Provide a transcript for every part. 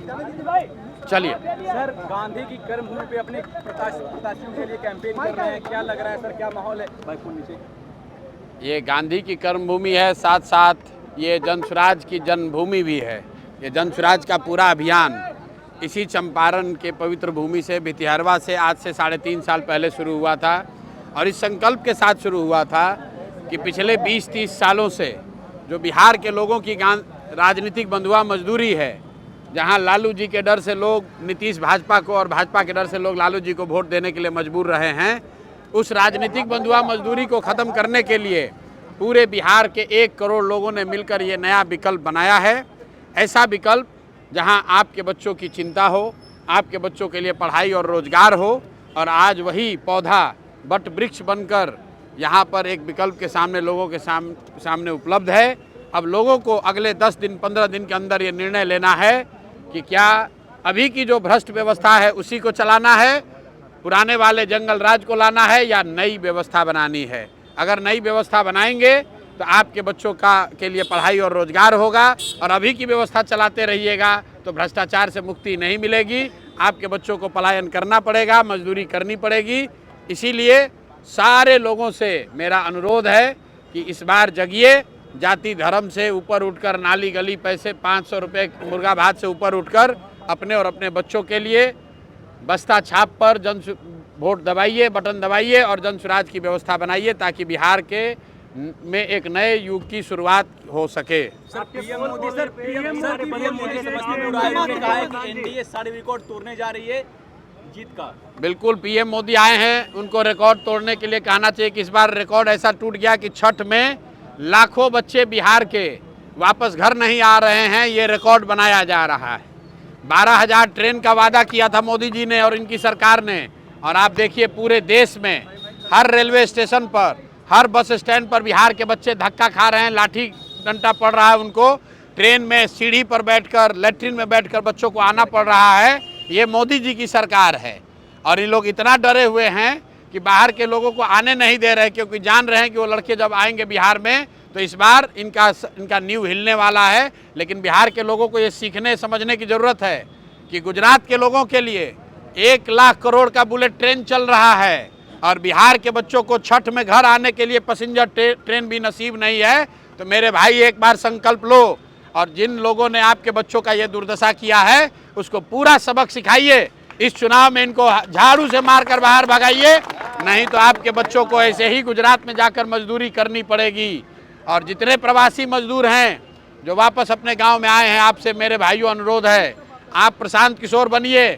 चलिए सर, गांधी की कर्मभूमि पे अपने प्रत्याशियों के लिए कैंपेन कर रहे हैं, क्या लग रहा है सर, क्या माहौल है? भाई फोन नीचे। ये गांधी की कर्मभूमि है, साथ साथ ये जन स्वराज की जन्मभूमि भी है। ये जन स्वराज का पूरा अभियान इसी चंपारण के पवित्र भूमि से, भितिहरवा से आज से 3.5 साल पहले शुरू हुआ था और इस संकल्प के साथ शुरू हुआ था कि पिछले 20-30 सालों से जो बिहार के लोगों की राजनीतिक बंधुआ मजदूरी है, जहां लालू जी के डर से लोग नीतीश भाजपा को और भाजपा के डर से लोग लालू जी को वोट देने के लिए मजबूर रहे हैं, उस राजनीतिक बंधुआ मजदूरी को ख़त्म करने के लिए पूरे बिहार के 1 करोड़ लोगों ने मिलकर ये नया विकल्प बनाया है। ऐसा विकल्प जहां आपके बच्चों की चिंता हो, आपके बच्चों के लिए पढ़ाई और रोजगार हो, और आज वही पौधा वट वृक्ष बनकर यहाँ पर एक विकल्प के सामने लोगों के सामने उपलब्ध है। अब लोगों को अगले 10 दिन 15 दिन के अंदर ये निर्णय लेना है कि क्या अभी की जो भ्रष्ट व्यवस्था है उसी को चलाना है, पुराने वाले जंगल राज को लाना है, या नई व्यवस्था बनानी है। अगर नई व्यवस्था बनाएंगे तो आपके बच्चों के लिए पढ़ाई और रोजगार होगा, और अभी की व्यवस्था चलाते रहिएगा तो भ्रष्टाचार से मुक्ति नहीं मिलेगी, आपके बच्चों को पलायन करना पड़ेगा, मजदूरी करनी पड़ेगी। इसीलिए सारे लोगों से मेरा अनुरोध है कि इस बार जगिए, जाति धर्म से ऊपर उठकर, नाली गली पैसे 500 रुपये मुर्गा भात से ऊपर उठकर अपने और अपने बच्चों के लिए बस्ता छाप पर वोट दबाइए, बटन दबाइए और जन स्वराज की व्यवस्था बनाइए, ताकि बिहार के में एक नए युग की शुरुआत हो सके। सर, पीएम मोदी समस्तीपुर आए, उन्होंने कहा है कि एनडीए सारे रिकॉर्ड तोड़ने जा रही है जीत का। बिल्कुल, पीएम मोदी आए हैं, उनको रिकॉर्ड तोड़ने के लिए कहना चाहिए कि इस बार रिकॉर्ड ऐसा टूट गया कि छठ में लाखों बच्चे बिहार के वापस घर नहीं आ रहे हैं, ये रिकॉर्ड बनाया जा रहा है। 12,000 ट्रेन का वादा किया था मोदी जी ने और इनकी सरकार ने, और आप देखिए पूरे देश में हर रेलवे स्टेशन पर, हर बस स्टैंड पर बिहार के बच्चे धक्का खा रहे हैं, लाठी डंडा पड़ रहा है उनको, ट्रेन में सीढ़ी पर बैठकर, लैट्रिन में बैठकर बच्चों को आना पड़ रहा है। ये मोदी जी की सरकार है, और ये लोग इतना डरे हुए हैं कि बाहर के लोगों को आने नहीं दे रहे, क्योंकि जान रहे हैं कि वो लड़के जब आएंगे बिहार में तो इस बार इनका नींव हिलने वाला है। लेकिन बिहार के लोगों को ये सीखने समझने की ज़रूरत है कि गुजरात के लोगों के लिए 1 लाख करोड़ का बुलेट ट्रेन चल रहा है, और बिहार के बच्चों को छठ में घर आने के लिए पैसेंजर ट्रेन भी नसीब नहीं है। तो मेरे भाई, एक बार संकल्प लो, और जिन लोगों ने आपके बच्चों का ये दुर्दशा किया है उसको पूरा सबक सिखाइए। इस चुनाव में इनको झाड़ू से मारकर बाहर भगाइए, नहीं तो आपके बच्चों को ऐसे ही गुजरात में जाकर मजदूरी करनी पड़ेगी। और जितने प्रवासी मजदूर हैं जो वापस अपने गांव में आए हैं, आपसे मेरे भाइयों अनुरोध है, आप प्रशांत किशोर बनिए,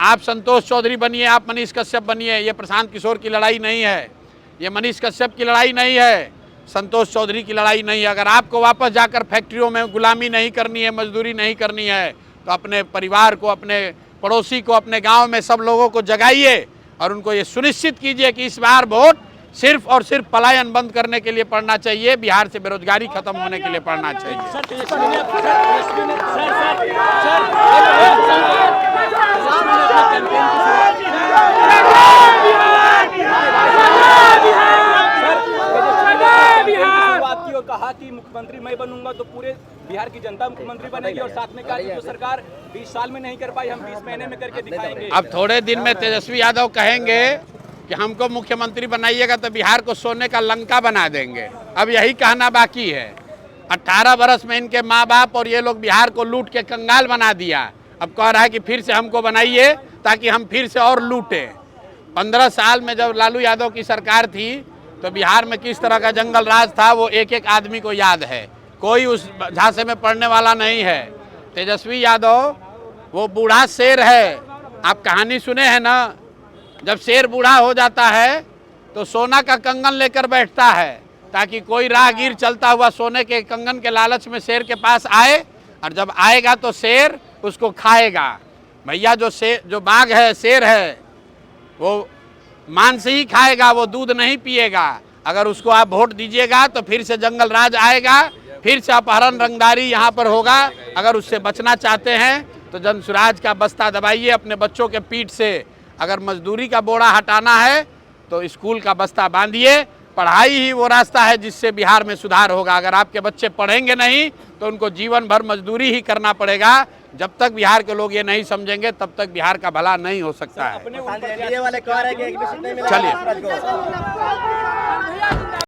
आप संतोष चौधरी बनिए, आप मनीष कश्यप बनिए। ये प्रशांत किशोर की लड़ाई नहीं है, ये मनीष कश्यप की लड़ाई नहीं है, संतोष चौधरी की लड़ाई नहीं है। अगर आपको वापस जाकर फैक्ट्रियों में गुलामी नहीं करनी है, मजदूरी नहीं करनी है, तो अपने परिवार को, अपने पड़ोसी को, अपने गांव में सब लोगों को जगाइए और उनको ये सुनिश्चित कीजिए कि इस बार वोट सिर्फ और सिर्फ पलायन बंद करने के लिए पड़ना चाहिए, बिहार से बेरोजगारी खत्म होने के लिए पड़ना चाहिए। कहा कि मुख्यमंत्री मैं बनूंगा तो पूरे बिहार की जनता मुख्यमंत्री बनेगी, और साथ में कहा कि जो सरकार 20 साल में नहीं कर पाई हम 20 महीने में करके दिखाएंगे। अब थोड़े दिन में तेजस्वी यादव कहेंगे कि हमको मुख्यमंत्री बनाइएगा तो बिहार को सोने का लंका बना देंगे। अब यही कहना बाकी है। 18 बरस में इनके माँ बाप और ये लोग बिहार को लूट के कंगाल बना दिया। अब कह रहा है कि फिर से हमको बनाइए ताकि हम फिर से और लूटें। 15 साल में जब लालू यादव की सरकार थी तो बिहार में किस तरह का जंगल राज था वो एक एक आदमी को याद है, कोई उस झांसे में पड़ने वाला नहीं है। तेजस्वी यादव वो बूढ़ा शेर है, आप कहानी सुने हैं ना, जब शेर बूढ़ा हो जाता है तो सोना का कंगन लेकर बैठता है ताकि कोई राहगीर चलता हुआ सोने के कंगन के लालच में शेर के पास आए, और जब आएगा तो शेर उसको खाएगा। भैया जो बाघ है, शेर है, वो मांस ही खाएगा, वो दूध नहीं पिएगा। अगर उसको आप वोट दीजिएगा तो फिर से जंगल राज आएगा, फिर से अपहरण रंगदारी यहाँ पर होगा। अगर उससे बचना चाहते हैं तो जन स्वराज का बस्ता दबाइए अपने बच्चों के पीठ से। अगर मजदूरी का बोरा हटाना है तो स्कूल का बस्ता बांधिए। पढ़ाई ही वो रास्ता है जिससे बिहार में सुधार होगा। अगर आपके बच्चे पढ़ेंगे नहीं तो उनको जीवन भर मजदूरी ही करना पड़ेगा। जब तक बिहार के लोग ये नहीं समझेंगे तब तक बिहार का भला नहीं हो सकता है। अपने उन एनडीए वाले कह रहे हैं कि एक भी सीट नहीं मिला चलिए। सूरज को।